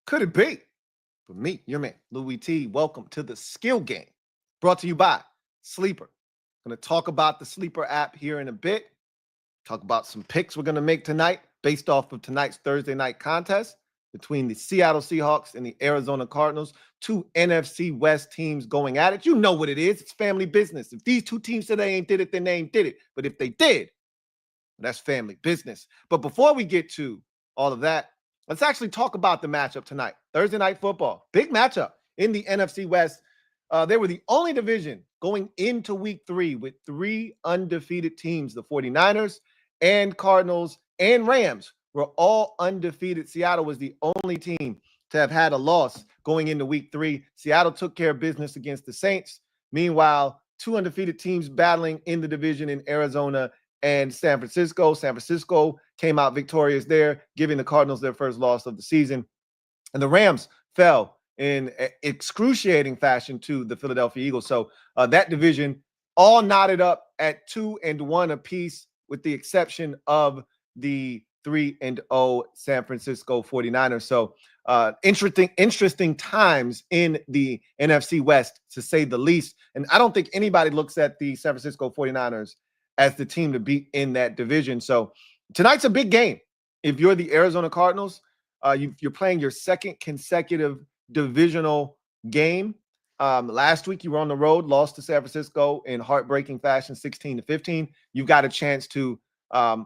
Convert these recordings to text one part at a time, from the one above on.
Could it be? For me, your man, Louie T. Welcome to the Skill Game, brought to you by Sleeper. Going to talk about the Sleeper app here in a bit. Talk about some picks we're going to make tonight based off of tonight's Thursday night contest between the Seattle Seahawks and the Arizona Cardinals. Two NFC West teams going at it. You know what it is. It's family business. If these two teams said they ain't did it, then they ain't did it. But if they did, that's family business. But before we get to all of that, let's actually talk about the matchup tonight. Thursday night football. Big matchup in the NFC West. They were the only division going into week 3 with 3 undefeated teams. The 49ers and Cardinals and Rams were all undefeated. Seattle was the only team to have had a loss going into week 3. Seattle took care of business against the Saints. Meanwhile, 2 undefeated teams battling in the division in Arizona and San Francisco. San Francisco came out victorious there, giving the Cardinals their first loss of the season. And the Rams fell in excruciating fashion to the Philadelphia Eagles. So that division all knotted up at 2-1 apiece, with the exception of the 3-0 San Francisco 49ers. So interesting times in the NFC West, to say the least. And I don't think anybody looks at the San Francisco 49ers as the team to beat in that division. So tonight's a big game. If you're the Arizona Cardinals, you're playing your second consecutive divisional game. Last week you were on the road, lost to San Francisco in heartbreaking fashion, 16-15. You've got a chance to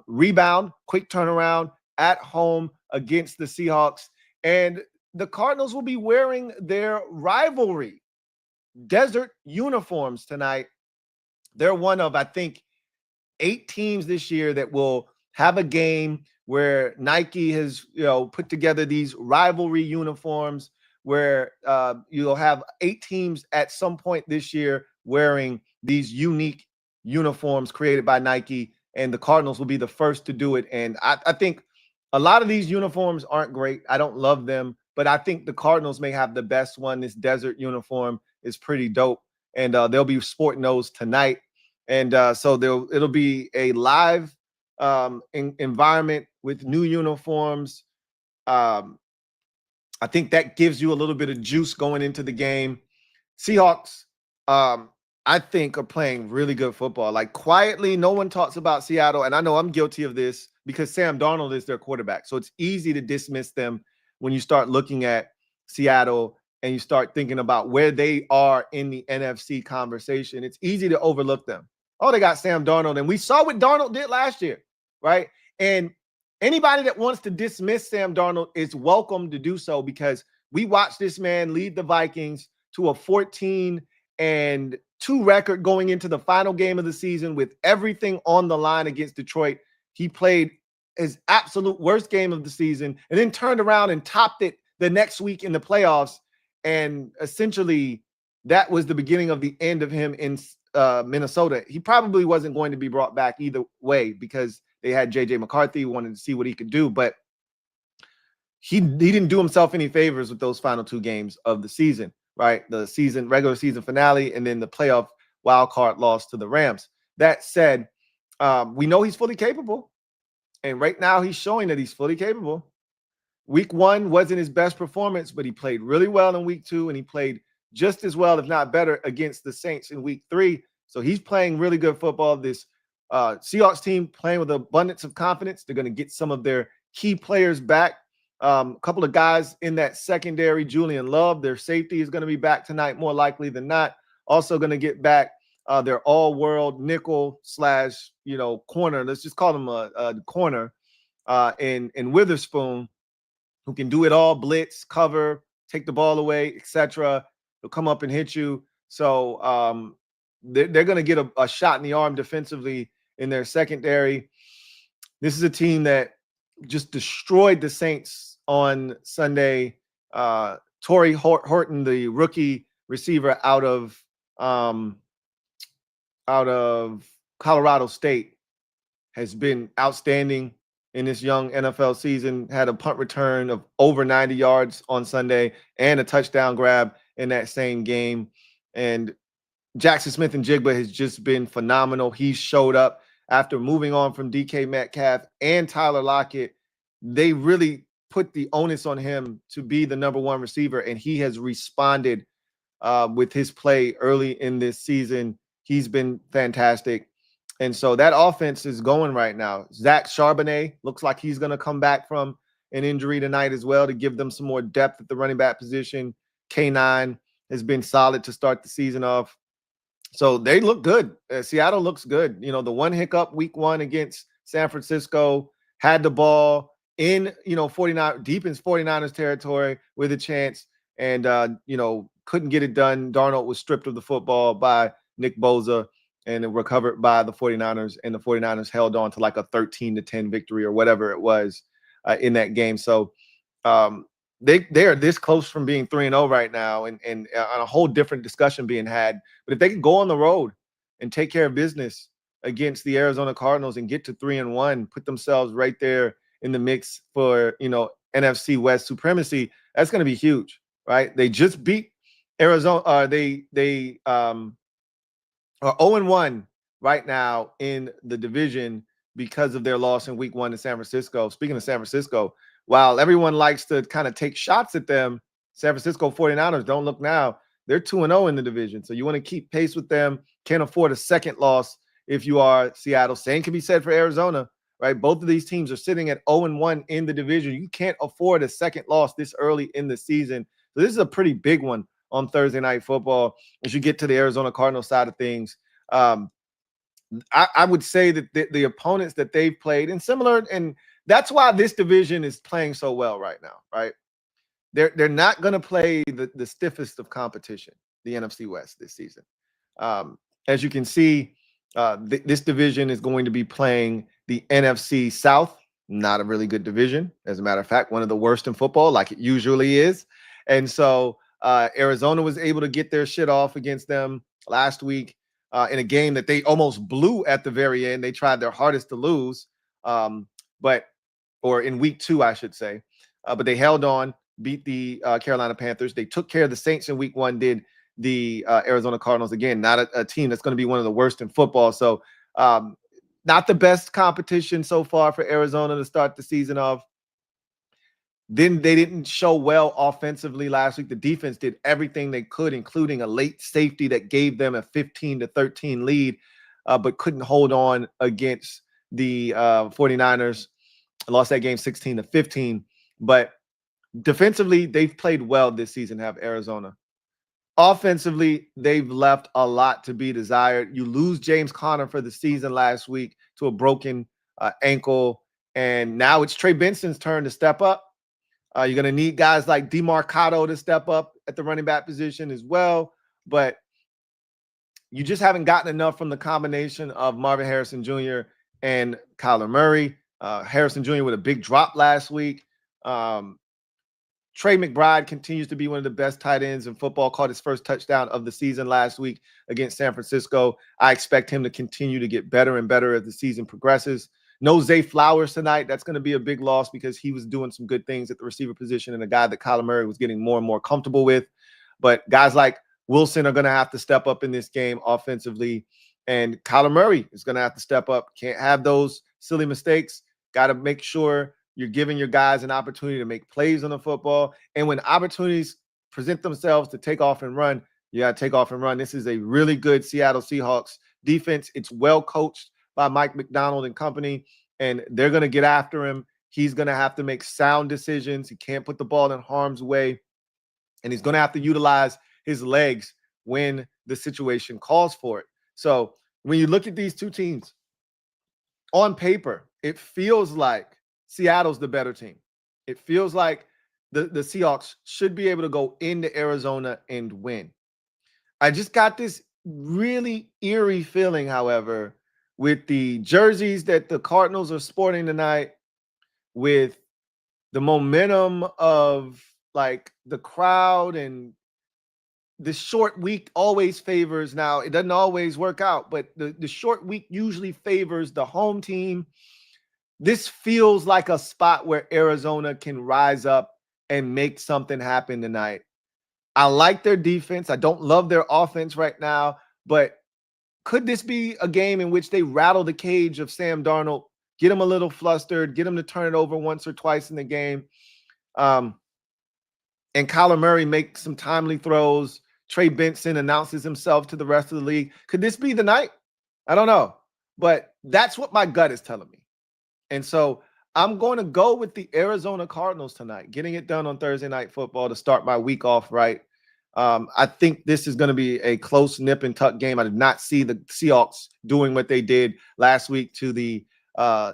rebound, quick turnaround at home against the Seahawks. And the Cardinals will be wearing their rivalry desert uniforms tonight. They're one of, I think, 8 teams this year that will have a game where Nike has, put together these rivalry uniforms, where you'll have 8 teams at some point this year wearing these unique uniforms created by Nike, and the Cardinals will be the first to do it. And I think a lot of these uniforms aren't great. I don't love them, but I think the Cardinals may have the best one. This desert uniform is pretty dope, and they'll be sporting those tonight. And so it'll be a live environment with new uniforms. I think that gives you a little bit of juice going into the game. Seahawks, I think, are playing really good football. Like, quietly, no one talks about Seattle, and I know I'm guilty of this because Sam Darnold is their quarterback. So it's easy to dismiss them when you start looking at Seattle and you start thinking about where they are in the NFC conversation. It's easy to overlook them. Oh, they got Sam Darnold, and we saw what Darnold did last year, right? And anybody that wants to dismiss Sam Darnold is welcome to do so, because we watched this man lead the Vikings to a 14-2 record going into the final game of the season with everything on the line against Detroit. He played his absolute worst game of the season and then turned around and topped it the next week in the playoffs. And essentially, that was the beginning of the end of him in Minnesota. He probably wasn't going to be brought back either way, because they had J.J. McCarthy, wanted to see what he could do, but he didn't do himself any favors with those final 2 games of the season, right? The regular season finale, and then the playoff wild card loss to the Rams. That said, we know he's fully capable, and right now he's showing that he's fully capable. Week 1 wasn't his best performance, but he played really well in week 2, and he played just as well, if not better, against the Saints in week 3. So he's playing really good football. This Seahawks team playing with abundance of confidence. They're going to get some of their key players back. A couple of guys in that secondary. Julian Love, their safety, is going to be back tonight, more likely than not. Also going to get back their all-world nickel / corner. Let's just call him a corner in Witherspoon, who can do it all: blitz, cover, take the ball away, etc. They'll come up and hit you. So they're going to get a shot in the arm defensively in their secondary. This is a team that just destroyed the Saints on Sunday. Torrey Horton, the rookie receiver out of Colorado State, has been outstanding in this young NFL season. Had a punt return of over 90 yards on Sunday and a touchdown grab in that same game. And Jackson Smith-Njigba has just been phenomenal. He showed up after moving on from DK Metcalf and Tyler Lockett. They really put the onus on him to be the number one receiver, and he has responded with his play early in this season. He's been fantastic. And so that offense is going right now. Zach Charbonnet looks like he's going to come back from an injury tonight as well to give them some more depth at the running back position. K9 has been solid to start the season off. So they look good. Seattle looks good. You know, the one hiccup week 1 against San Francisco, had the ball in, 49 deep in 49ers territory with a chance, and couldn't get it done. Darnold was stripped of the football by Nick Bosa and recovered by the 49ers, and the 49ers held on to like a 13-10 victory or whatever it was in that game. So they are this close from being 3-0 right now, and on a whole different discussion being had. But if they can go on the road and take care of business against the Arizona Cardinals and get to 3-1, put themselves right there in the mix for, NFC West supremacy, that's going to be huge, right? They just beat Arizona. They are 0-1 right now in the division because of their loss in week 1 to San Francisco. Speaking of San Francisco, while everyone likes to kind of take shots at them, San Francisco 49ers don't look now. They're 2-0 in the division. So you want to keep pace with them. Can't afford a second loss if you are Seattle. Same can be said for Arizona, right? Both of these teams are sitting at 0-1 in the division. You can't afford a second loss this early in the season. So this is a pretty big one on Thursday Night Football as you get to the Arizona Cardinals side of things. I would say that the opponents that they've played and similar, and that's why this division is playing so well right now, right? They're not going to play the stiffest of competition, the NFC West this season. As you can see, this division is going to be playing the NFC South, not a really good division. As a matter of fact, one of the worst in football, like it usually is. And so Arizona was able to get their shit off against them last week in a game that they almost blew at the very end. They tried their hardest to lose, or in week 2, I should say. But they held on, beat the Carolina Panthers. They took care of the Saints in week 1, did the Arizona Cardinals. Again, not a team that's going to be one of the worst in football. So not the best competition so far for Arizona to start the season off. Then they didn't show well offensively last week. The defense did everything they could, including a late safety that gave them a 15-13 lead, but couldn't hold on against the 49ers. Lost that game 16-15. But defensively, they've played well this season, have Arizona. Offensively, they've left a lot to be desired. You lose James Conner for the season last week to a broken ankle, and now it's Trey Benson's turn to step up. You're going to need guys like DeMarcado to step up at the running back position as well, but you just haven't gotten enough from the combination of Marvin Harrison Jr. and Kyler Murray. Harrison Jr. with a big drop last week. Trey McBride continues to be one of the best tight ends in football, caught his first touchdown of the season last week against San Francisco. I expect him to continue to get better and better as the season progresses. No Zay Flowers tonight. That's going to be a big loss because he was doing some good things at the receiver position and a guy that Kyler Murray was getting more and more comfortable with. But guys like Wilson are going to have to step up in this game offensively, and Kyler Murray is going to have to step up. Can't have those silly mistakes. Got to make sure you're giving your guys an opportunity to make plays on the football. And when opportunities present themselves to take off and run, you got to take off and run. This is a really good Seattle Seahawks defense. It's well coached by Mike McDonald and company, and they're going to get after him. He's going to have to make sound decisions. He can't put the ball in harm's way, and he's going to have to utilize his legs when the situation calls for it. So when you look at these two teams, on paper, it feels like Seattle's the better team. It feels like the Seahawks should be able to go into Arizona and win. I just got this really eerie feeling, however, with the jerseys that the Cardinals are sporting tonight, with the momentum of like the crowd, and the short week always favors. Now, it doesn't always work out, but the short week usually favors the home team. This feels like a spot where Arizona can rise up and make something happen tonight. I like their defense. I don't love their offense right now, but could this be a game in which they rattle the cage of Sam Darnold, get him a little flustered, get him to turn it over once or twice in the game, and Kyler Murray makes some timely throws. Trey Benson announces himself to the rest of the league. Could this be the night? I don't know. But that's what my gut is telling me. And so I'm going to go with the Arizona Cardinals tonight, getting it done on Thursday Night Football to start my week off right. I think this is going to be a close nip and tuck game. I did not see the Seahawks doing what they did last week to the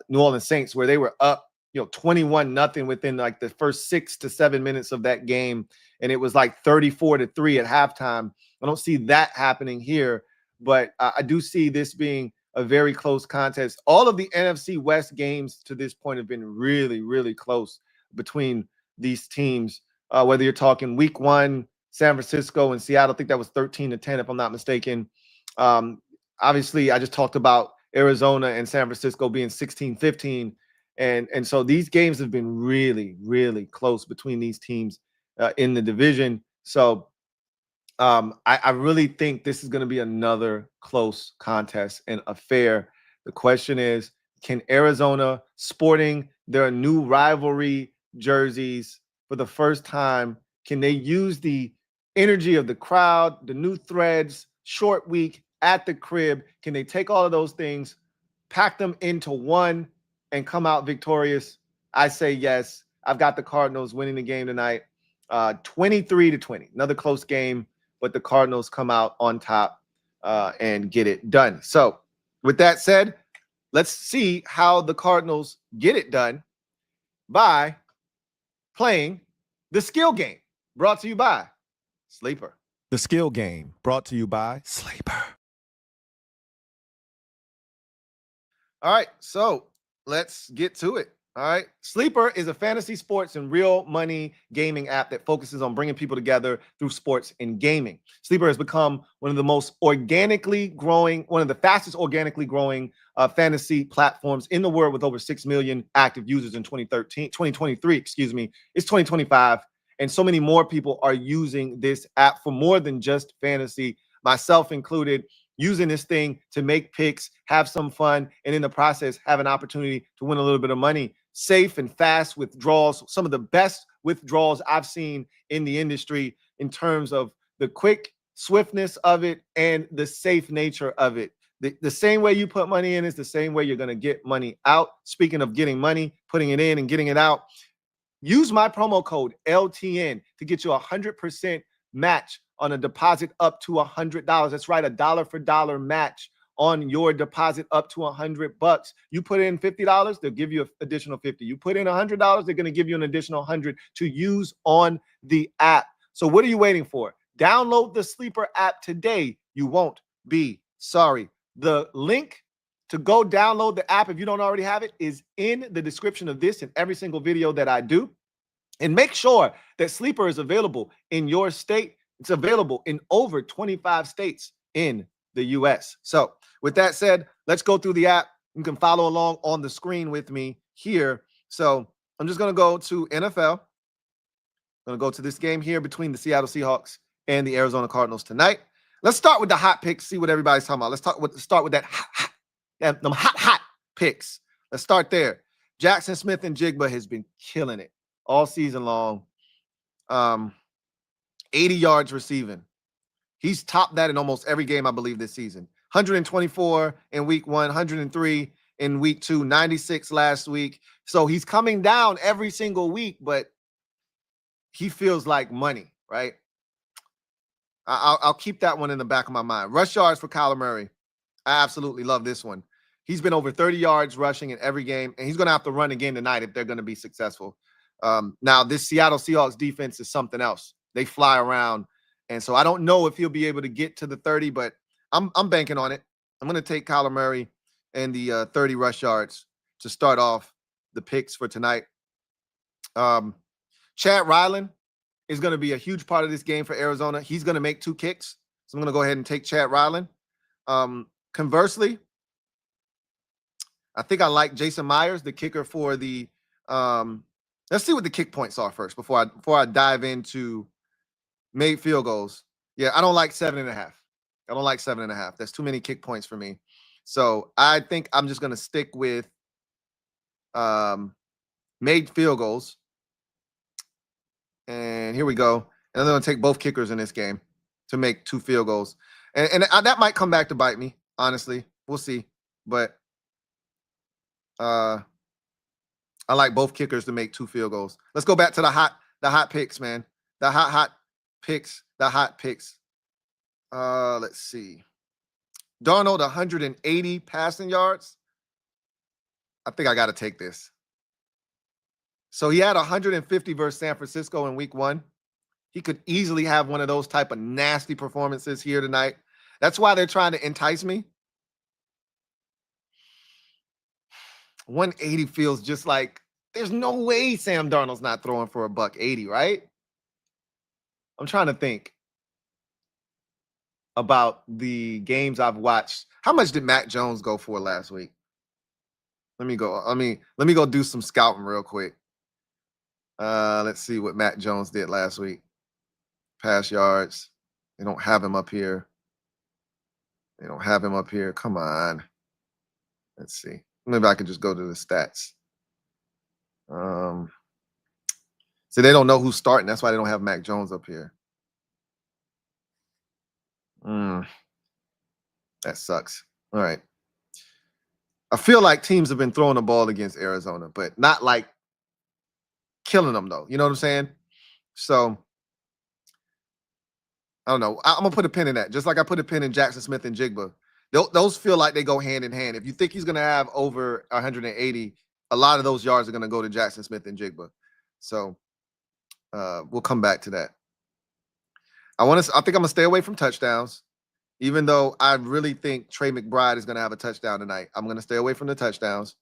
New Orleans Saints, where they were up, 21-0 within like the first 6 to 7 minutes of that game. And it was like 34-3 at halftime. I don't see that happening here, but I do see this being a very close contest. All of the NFC West games to this point have been really, really close between these teams. Whether you're talking week 1, San Francisco and Seattle, I think that was 13-10, if I'm not mistaken. Obviously, I just talked about Arizona and San Francisco being 16-15. And so these games have been really, really close between these teams in the division. So I really think this is going to be another close contest and affair. The question is, can Arizona, sporting their new rivalry jerseys for the first time, can they use the energy of the crowd, the new threads, short week at the crib? Can they take all of those things, pack them into one, and come out victorious? I say yes. I've got the Cardinals winning the game tonight, 23-20. Another close game, but the Cardinals come out on top and get it done. So with that said, let's see how the Cardinals get it done by playing the skill game, brought to you by Sleeper. The skill game, brought to you by Sleeper. All right, so let's get to it. All right. Sleeper is a fantasy sports and real money gaming app that focuses on bringing people together through sports and gaming. Sleeper has become one of the fastest organically growing fantasy platforms in the world, with over 6 million active users in 2023, It's 2025. And so many more people are using this app for more than just fantasy, myself included, using this thing to make picks, have some fun, and in the process, have an opportunity to win a little bit of money. Safe and fast withdrawals, some of the best withdrawals I've seen in the industry in terms of the quick swiftness of it and the safe nature of it. The same way you put money in is the same way you're going to get money out. Speaking of getting money, putting it in and getting it out, use my promo code LTN to get you 100% match on a deposit up to $100. That's right, a dollar for dollar match on your deposit up to $100. You put in $50, they'll give you an additional $50. You put in $100, they're going to give you an additional $100 to use on the app. So what are you waiting for? Download the Sleeper app today. You won't be sorry. The link to go download the app, if you don't already have it, is in the description of this and every single video that I do. And make sure that Sleeper is available in your state. It's available in over 25 states in the US. So with that said, let's go through the app. You can follow along on the screen with me here. So I'm just going to go to NFL. I'm going to go to this game here between the Seattle Seahawks and the Arizona Cardinals tonight. Let's start with the hot picks, see what everybody's talking about. Let's start with that hot picks. Let's start there. Jackson Smith and Jigba has been killing it all season long. 80 yards receiving. He's topped that in almost every game, I believe, this season. 124 in week 1, 103 in week 2, 96 last week. So he's coming down every single week, but he feels like money, right? I'll keep that one in the back of my mind. Rush yards for Kyler Murray. I absolutely love this one. He's been over 30 yards rushing in every game, and he's going to have to run again tonight if they're going to be successful. Now, this Seattle Seahawks defense is something else. They fly around. And so I don't know if he'll be able to get to the 30, but I'm banking on it. I'm going to take Kyler Murray and the 30 rush yards to start off the picks for tonight. Chad Ryland is going to be a huge part of this game for Arizona. He's going to make 2 kicks. So I'm going to go ahead and take Chad Ryland. Conversely, I think I like Jason Myers, the kicker for the let's see what the kick points are first before I dive into made field goals. Yeah, I don't like 7.5. I don't like 7.5. That's too many kick points for me. So I think I'm just going to stick with made field goals. And here we go. And I'm going to take both kickers in this game to make 2 field goals. And that might come back to bite me, honestly. We'll see. But I like both kickers to make 2 field goals. Let's go back to the hot picks, man. The hot picks. The hot picks. Let's see. Darnold, 180 passing yards. I think I got to take this. So he had 150 versus San Francisco in week 1. He could easily have one of those type of nasty performances here tonight. That's why they're trying to entice me. 180 feels just like there's no way Sam Darnold's not throwing for $180, right? I'm trying to think about the games I've watched. How much did Mac Jones go for last week? Let me go do some scouting real quick. Let's see what Mac Jones did last week. Pass yards. They don't have him up here. Come on. Let's see. Maybe I could just go to the stats. See, they don't know who's starting. That's why they don't have Mac Jones up here. That sucks. All right. I feel like teams have been throwing the ball against Arizona, but not like killing them, though. You know what I'm saying? So, I don't know. I'm going to put a pin in that, just like I put a pin in Jackson Smith and Jigba. Those feel like they go hand in hand. If you think he's going to have over 180, a lot of those yards are going to go to Jackson Smith and Jigba. So, we'll come back to that. I think I'm going to stay away from touchdowns, even though I really think Trey McBride is going to have a touchdown tonight. I'm going to stay away from the touchdowns.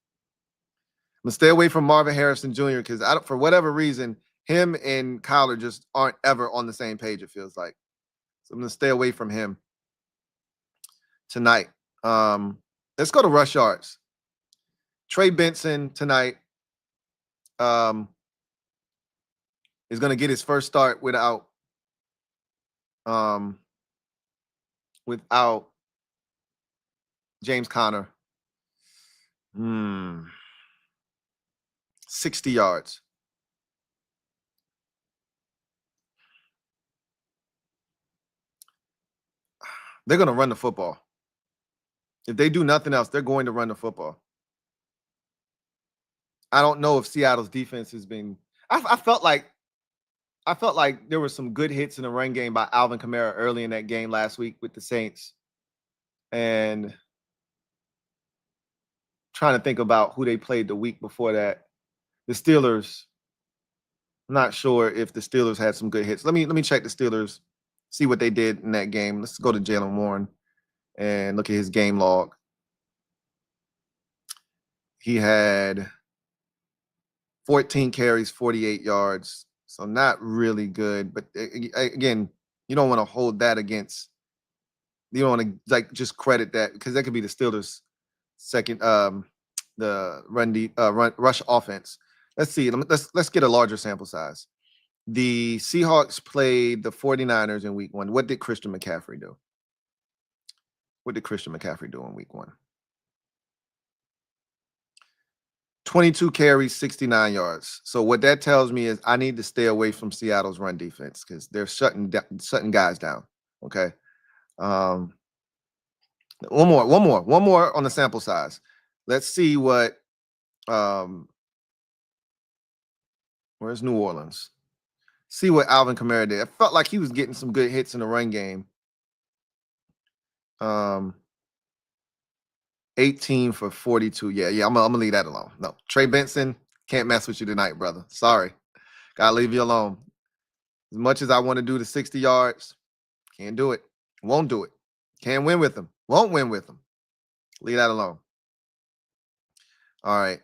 I'm going to stay away from Marvin Harrison Jr. because for whatever reason, him and Kyler just aren't ever on the same page, it feels like. So I'm going to stay away from him tonight. Let's go to rush yards. Trey Benson tonight is going to get his first start without James Conner. 60 yards. They're going to run the football. If they do nothing else, they're going to run the football. I don't know if Seattle's defense has been. I felt like there were some good hits in the run game by Alvin Kamara early in that game last week with the Saints. And trying to think about who they played the week before that. The Steelers. I'm not sure if the Steelers had some good hits. Let me check the Steelers, see what they did in that game. Let's go to Jalen Warren and look at his game log. He had 14 carries, 48 yards. So not really good. But again, you don't want to hold that against. You don't want to just credit that because that could be the Steelers' second the rush offense. Let's see. Let's get a larger sample size. The Seahawks played the 49ers in week 1. What did Christian McCaffrey do? What did Christian McCaffrey do in week 1? 22 carries, 69 yards. So what that tells me is I need to stay away from Seattle's run defense because they're shutting guys down. Okay. One more on the sample size. Let's see what. Where's New Orleans? See what Alvin Kamara did. I felt like he was getting some good hits in the run game. 18 for 42. Yeah. I'm gonna leave that alone. No, Trey Benson, can't mess with you tonight, brother. Sorry. Gotta leave you alone. As much as I want to do the 60 yards, can't do it. Won't do it. Can't win with them. Won't win with them. Leave that alone. All right.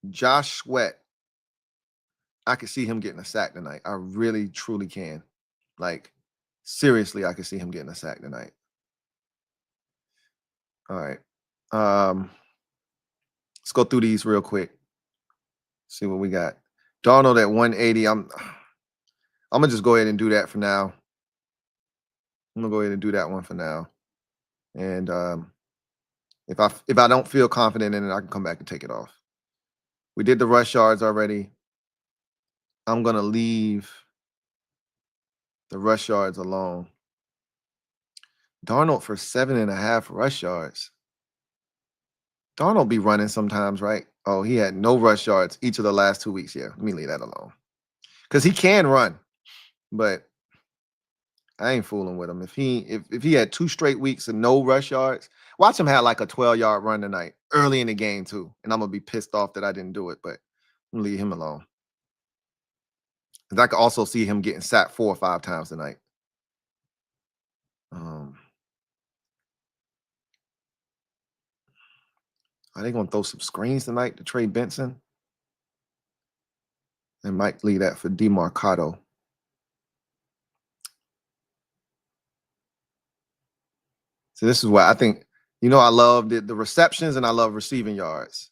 Josh Sweat. I could see him getting a sack tonight. I really, truly can. Like, seriously, I could see him getting a sack tonight. All right. Let's go through these real quick. See what we got. Darnold at 180. I'm gonna just go ahead and do that for now. I'm gonna go ahead and do that one for now. And if I don't feel confident in it, I can come back and take it off. We did the rush yards already. I'm going to leave the rush yards alone. Darnold for 7.5 rush yards. Darnold be running sometimes, right? Oh, he had no rush yards each of the last 2 weeks. Yeah, let me leave that alone. Because he can run, but I ain't fooling with him. If he had 2 straight weeks of no rush yards, watch him have like a 12-yard run tonight, early in the game too. And I'm gonna be pissed off that I didn't do it, but I'm gonna leave him alone. Because I could also see him getting sacked 4 or 5 times tonight. Are they gonna throw some screens tonight to Trey Benson? And might leave that for DeMarcado. So this is why I think, I love the receptions and I love receiving yards.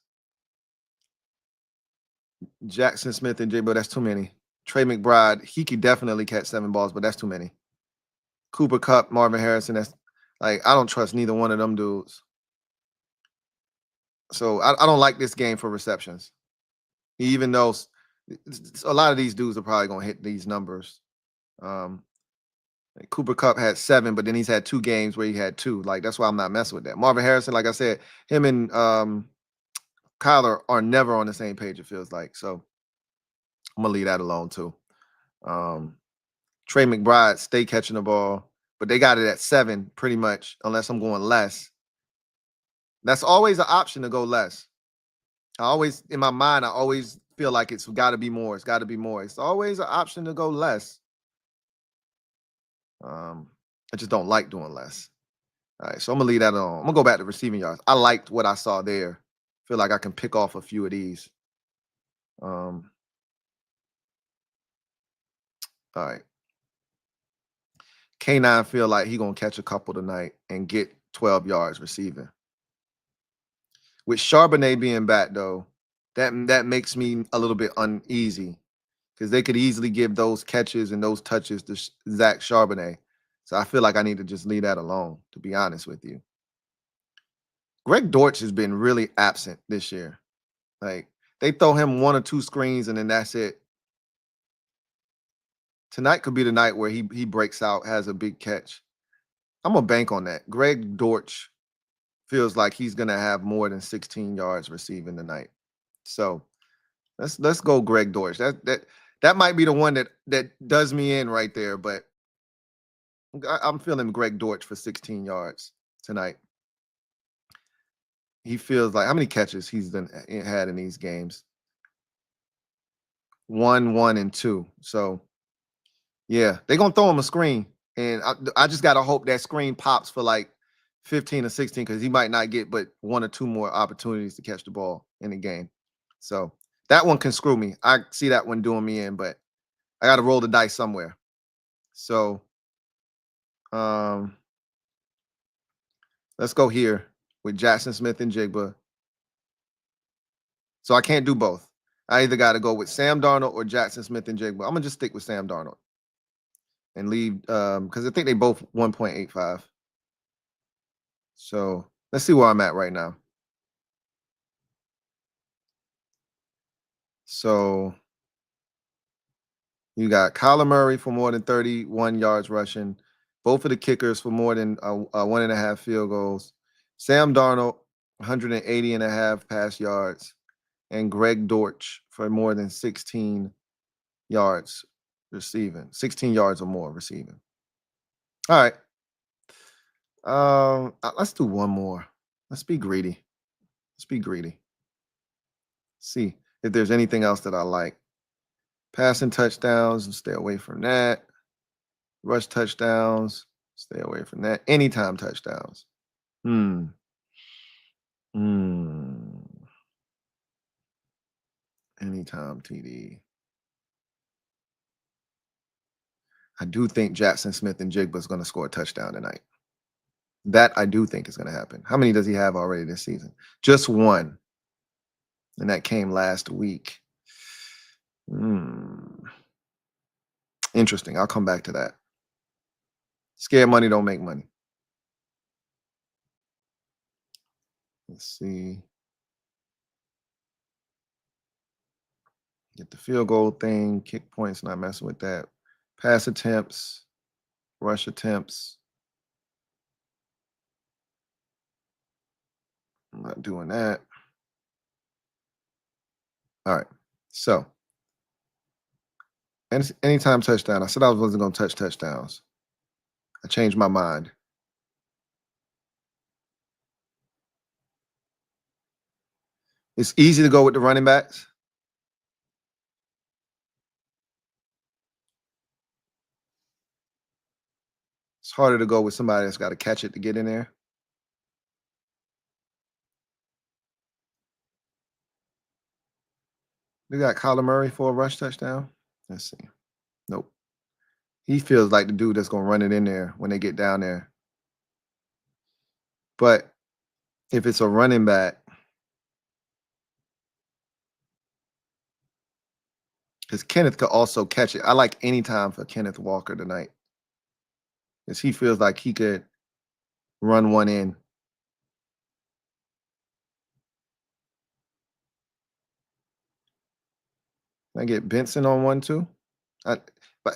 Jackson Smith and J-Bo, that's too many. Trey McBride, he could definitely catch 7 balls, but that's too many. Cooper Kupp, Marvin Harrison, that's like, I don't trust neither one of them dudes. So I don't like this game for receptions. Even though a lot of these dudes are probably going to hit these numbers. Cooper Kupp had 7, but then he's had 2 games where he had 2. Like, that's why I'm not messing with that. Marvin Harrison, like I said, him and Kyler are never on the same page, it feels like. So I'm going to leave that alone, too. Trey McBride, stay catching the ball, but they got it at 7 pretty much, unless I'm going less. That's always an option to go less. In my mind, I always feel like it's got to be more. It's got to be more. It's always an option to go less. I just don't like doing less. All right, so I'm going to leave that alone. I'm going to go back to receiving yards. I liked what I saw there. Feel like I can pick off a few of these. All right. K9 feel like he going to catch a couple tonight and get 12 yards receiving. With Charbonnet being back, though, that makes me a little bit uneasy because they could easily give those catches and those touches to Zach Charbonnet. So I feel like I need to just leave that alone, to be honest with you. Greg Dortch has been really absent this year. Like, they throw him 1 or 2 screens and then that's it. Tonight could be the night where he breaks out, has a big catch. I'm going to bank on that. Greg Dortch feels like he's going to have more than 16 yards receiving tonight. So let's go Greg Dortch. That might be the one that does me in right there, but I'm feeling Greg Dortch for 16 yards tonight. He feels like, how many catches he's had in these games? 1, 1, and 2. So yeah, they're gonna throw him a screen, and I just gotta hope that screen pops for like 15 or 16 because he might not get but 1 or 2 more opportunities to catch the ball in the game. So that one can screw me. I see that one doing me in, but I got to roll the dice somewhere. So let's go here with Jackson Smith and Jigba. So I can't do both. I either got to go with Sam Darnold or Jackson Smith and Jigba. I'm gonna just stick with Sam Darnold and leave because I think they both 1.85. So let's see where I'm at right now. So you got Kyler Murray for more than 31 yards rushing. Both of the kickers for more than 1.5 field goals. Sam Darnold, 180.5 pass yards. And Greg Dortch for more than 16 yards receiving. 16 yards or more receiving. All right. Let's do one more. Let's be greedy. Let's be greedy. See if there's anything else that I like. Passing touchdowns, stay away from that. Rush touchdowns, stay away from that. Anytime touchdowns. Anytime TD. I do think Jackson Smith and Jigba is going to score a touchdown tonight. That I do think is going to happen. How many does he have already this season? Just 1. And that came last week. Interesting. I'll come back to that. Scared money don't make money. Let's see. Get the field goal thing, kick points, not messing with that. Pass attempts, rush attempts. I'm not doing that. All right. So, anytime touchdown. I said I wasn't going to touch touchdowns. I changed my mind. It's easy to go with the running backs. It's harder to go with somebody that's got to catch it to get in there. We got Kyler Murray for a rush touchdown. Let's see. Nope. He feels like the dude that's going to run it in there when they get down there. But if it's a running back, because Kenneth could also catch it. I like any time for Kenneth Walker tonight, because he feels like he could run one in. Can I get Benson on one too? But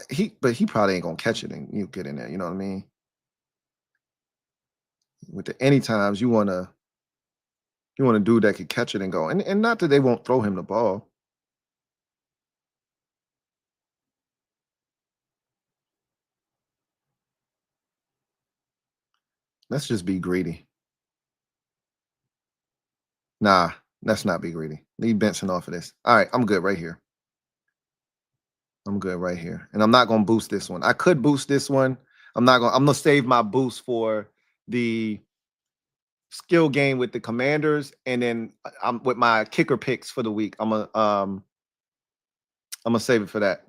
he probably ain't gonna catch it and you get in there. You know what I mean? With the any times you want a dude that could catch it and go, and not that they won't throw him the ball. Let's just be greedy. Nah, let's not be greedy. Leave Benson off of this. All right, I'm good right here. I'm good right here. And I'm not gonna boost this one. I could boost this one. I'm gonna save my boost for the skill game with the Commanders, and then I'm with my kicker picks for the week. I'm gonna save it for that.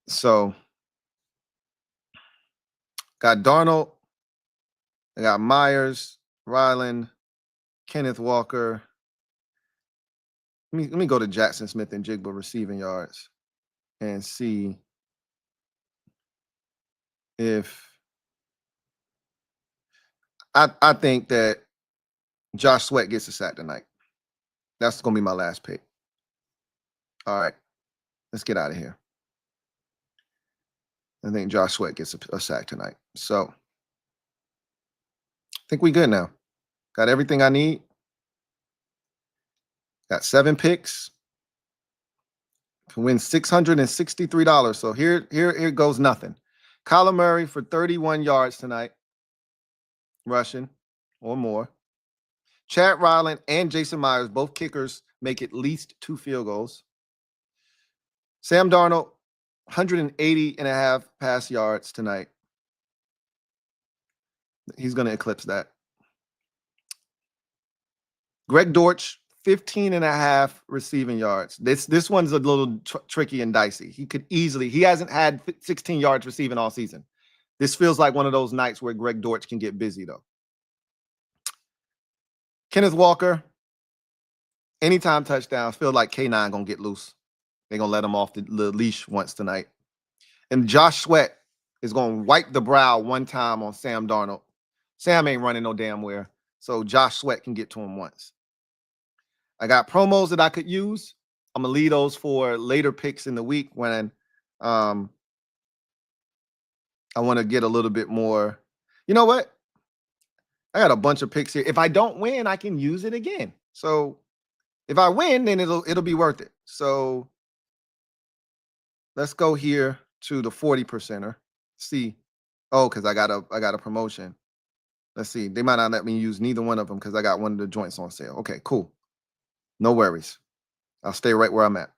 So got Darnold, I got Myers, Ryland, Kenneth Walker. Let me go to Jackson Smith and Jigba receiving yards and see if I think that Josh Sweat gets a sack tonight. That's gonna be my last pick. All right, let's get out of here. I think Josh Sweat gets a sack tonight. So I think we good now. Got everything I need. Got 7 picks. Can win $663. So here goes nothing. Kyler Murray for 31 yards tonight, rushing or more. Chad Ryland and Jason Myers, both kickers, make at least 2 field goals. Sam Darnold, 180.5 pass yards tonight. He's going to eclipse that. Greg Dortch, 15.5 receiving yards. This one's a little tricky and dicey. He hasn't had 16 yards receiving all season. This feels like one of those nights where Greg Dortch can get busy, though. Kenneth Walker, anytime touchdowns. Feel like K9 going to get loose. They're going to let him off the leash once tonight. And Josh Sweat is going to wipe the brow one time on Sam Darnold. Sam ain't running no damn where. So Josh Sweat can get to him once. I got promos that I could use. I'm going to leave those for later picks in the week when I want to get a little bit more. You know what? I got a bunch of picks here. If I don't win, I can use it again. So if I win, then it'll be worth it. So let's go here to the 40%er. See. Oh, because I got a promotion. Let's see. They might not let me use neither one of them because I got one of the joints on sale. Okay, cool. No worries. I'll stay right where I'm at.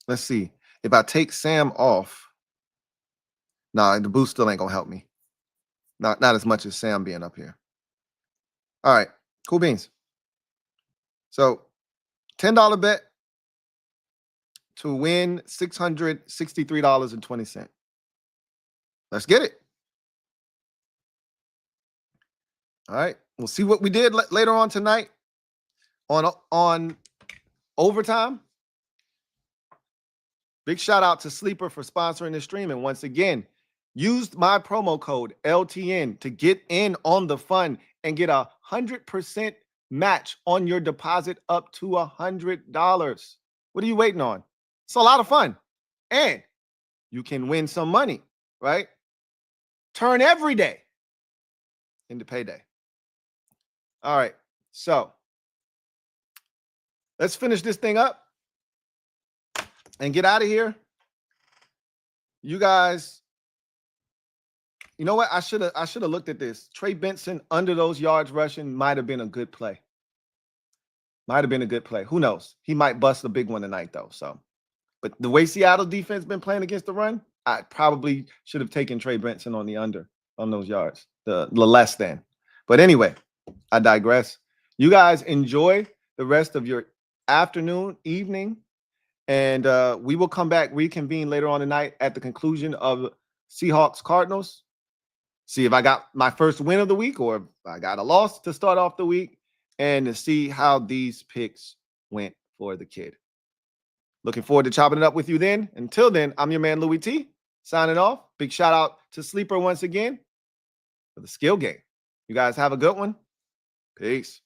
Let's see. If I take Sam off, nah, the boost still ain't gonna help me. Not as much as Sam being up here. All right, cool beans. So $10 bet to win $663.20. Let's get it. All right, we'll see what we did later on tonight on overtime. Big shout out to Sleeper for sponsoring this stream. And once again, use my promo code LTN to get in on the fun and get 100% match on your deposit up to $100. What are you waiting on? It's a lot of fun. And you can win some money, right? Turn every day into payday. All right. So let's finish this thing up and get out of here. You guys, you know what? I should have looked at this. Trey Benson under those yards rushing might have been a good play. Might have been a good play. Who knows? He might bust a big one tonight, though. So, but the way Seattle defense been playing against the run, I probably should have taken Trey Benson on the under on those yards, the less than. But anyway, I digress. You guys enjoy the rest of your afternoon, evening, and we will come back, reconvene later on tonight at the conclusion of Seahawks Cardinals. See if I got my first win of the week or if I got a loss to start off the week, and to see how these picks went for the kid. Looking forward to chopping it up with you then. Until then, I'm your man, Louie T, signing off. Big shout out to Sleeper once again for the skill game. You guys have a good one. Peace.